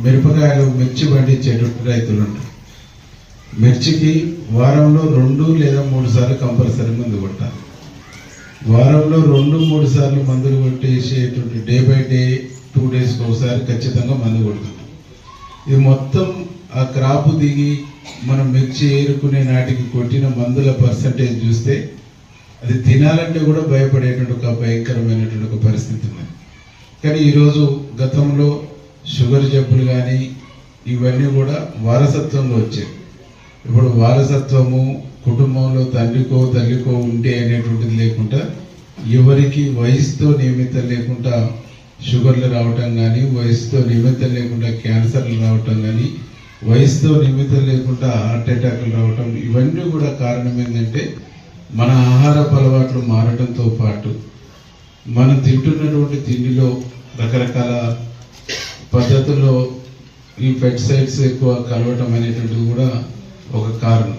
మిరపకాయలు మిర్చి పండించేటువంటి రైతులు ఉంటారు. మిర్చికి వారంలో 2 లేదా 3 సార్లు కంపల్సరీ మందు కొట్టాలి. వారంలో 2-3 సార్లు మందులు కొట్టేసేటువంటి డే బై డే 2 డేస్కి ఒకసారి ఖచ్చితంగా మందు కొడుతుంది. ఇది మొత్తం ఆ క్రాప్ దిగి మనం మిర్చి ఏరుకునే నాటికి కొట్టిన మందుల పర్సంటేజ్ చూస్తే అది తినాలంటే కూడా భయపడేటువంటి ఒక భయంకరమైనటువంటి ఒక పరిస్థితి ఉన్నది. కానీ ఈరోజు గతంలో షుగర్ జబ్బులు కానీ ఇవన్నీ కూడా వారసత్వంలో వచ్చాయి. ఇప్పుడు వారసత్వము కుటుంబంలో తండ్రికో తల్లికో ఉంటే అనేటువంటిది లేకుండా ఎవరికి వయసుతో నియమితం లేకుండా షుగర్లు రావటం కానీ, వయసుతో నిమిత్తం లేకుండా క్యాన్సర్లు రావటం కానీ, వయసుతో నిమిత్తం లేకుండా హార్ట్ అటాక్లు రావటం, ఇవన్నీ కూడా కారణం ఏంటంటే మన ఆహారపు అలవాట్లు మారడంతో పాటు మనం తింటున్నటువంటి తిండిలో రకరకాల పద్ధతుల్లో ఈ పెస్టిసైడ్స్ ఎక్కువ కలవటం అనేటువంటిది కూడా ఒక కారణం.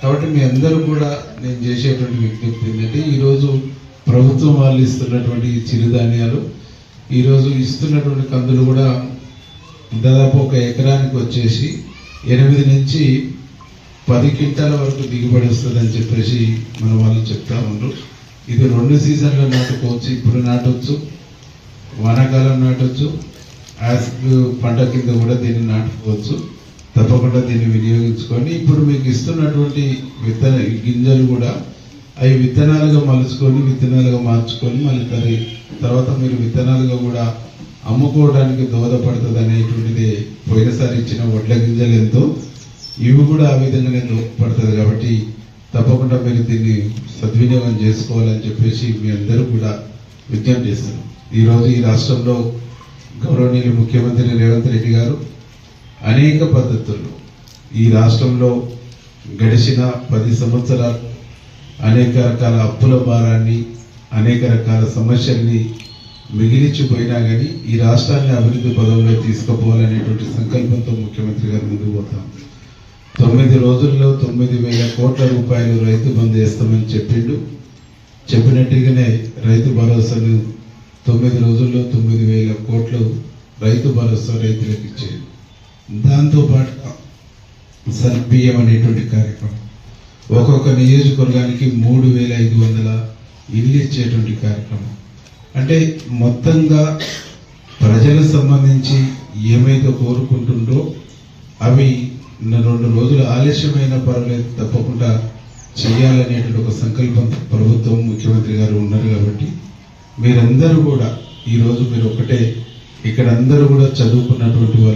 కాబట్టి మీ అందరూ కూడా నేను చేసేటువంటి విజ్ఞప్తి ఏంటంటే ఈరోజు ప్రభుత్వం వాళ్ళు ఇస్తున్నటువంటి చిరుధాన్యాలు, ఈరోజు ఇస్తున్నటువంటి కందులు కూడా దాదాపు ఒక ఎకరానికి వచ్చేసి 8 నుంచి 10 క్వింటాల వరకు దిగుబడి వస్తుందని చెప్పేసి మన వాళ్ళు చెప్తా ఉన్నారు. ఇది 2 సీజన్లో నాటుకోవచ్చు. ఇప్పుడు నాటొచ్చు, వానాకాలం నాటొచ్చు, యాసిడ్ పంట కింద కూడా దీన్ని నాటుకోవచ్చు. తప్పకుండా దీన్ని వినియోగించుకొని ఇప్పుడు మీకు ఇస్తున్నటువంటి గింజలు కూడా అవి విత్తనాలుగా మలుచుకొని విత్తనాలుగా మార్చుకొని మళ్ళీ తర్వాత మీరు విత్తనాలుగా కూడా అమ్ముకోవడానికి దోహదపడుతుంది అనేటువంటిది పోయినసారి ఇచ్చిన వడ్ల గింజలు ఎంతో ఇవి కూడా ఆ విధంగానే దోహదపడుతుంది. కాబట్టి తప్పకుండా మీరు దీన్ని సద్వినియోగం చేసుకోవాలని చెప్పేసి మీ అందరూ కూడా విజ్ఞప్తి చేస్తున్నారు. ఈరోజు ఈ రాష్ట్రంలో గౌరవనీయులు ముఖ్యమంత్రి రేవంత్ రెడ్డి గారు అనేక పద్ధతుల్లో ఈ రాష్ట్రంలో గడిచిన 10 సంవత్సరాలు అనేక రకాల అప్పుల భారాన్ని, అనేక రకాల సమస్యల్ని మిగిలిచిపోయినా కానీ ఈ రాష్ట్రాన్ని అభివృద్ధి పదంలో తీసుకుపోవాలనేటువంటి సంకల్పంతో ముఖ్యమంత్రి గారు ముందుకు పోతాం. 9 రోజుల్లో 9,000 కోట్ల రూపాయలు రైతు బంధు వేస్తామని చెప్పిండు. చెప్పినట్టుగానే రైతు భరోసాను 9 రోజుల్లో 9,000 కోట్లు రైతు భరోసా రైతులకు ఇచ్చేది. దాంతోపాటు సన్బియ్యం అనేటువంటి కార్యక్రమం, ఒక్కొక్క నియోజకవర్గానికి 3,500 ఇల్లు ఇచ్చేటువంటి కార్యక్రమం. అంటే మొత్తంగా ప్రజలకు సంబంధించి ఏమైతే కోరుకుంటుందో అవి 2 రోజులు ఆలస్యమైన పర్వాలేదు తప్పకుండా చేయాలనేటువంటి ఒక సంకల్పం ప్రభుత్వం ముఖ్యమంత్రి గారు ఉన్నారు. కాబట్టి మీరందరూ కూడా ఈరోజు మీరు ఒకటే, ఇక్కడ అందరూ కూడా చదువుకున్నటువంటి వాళ్ళు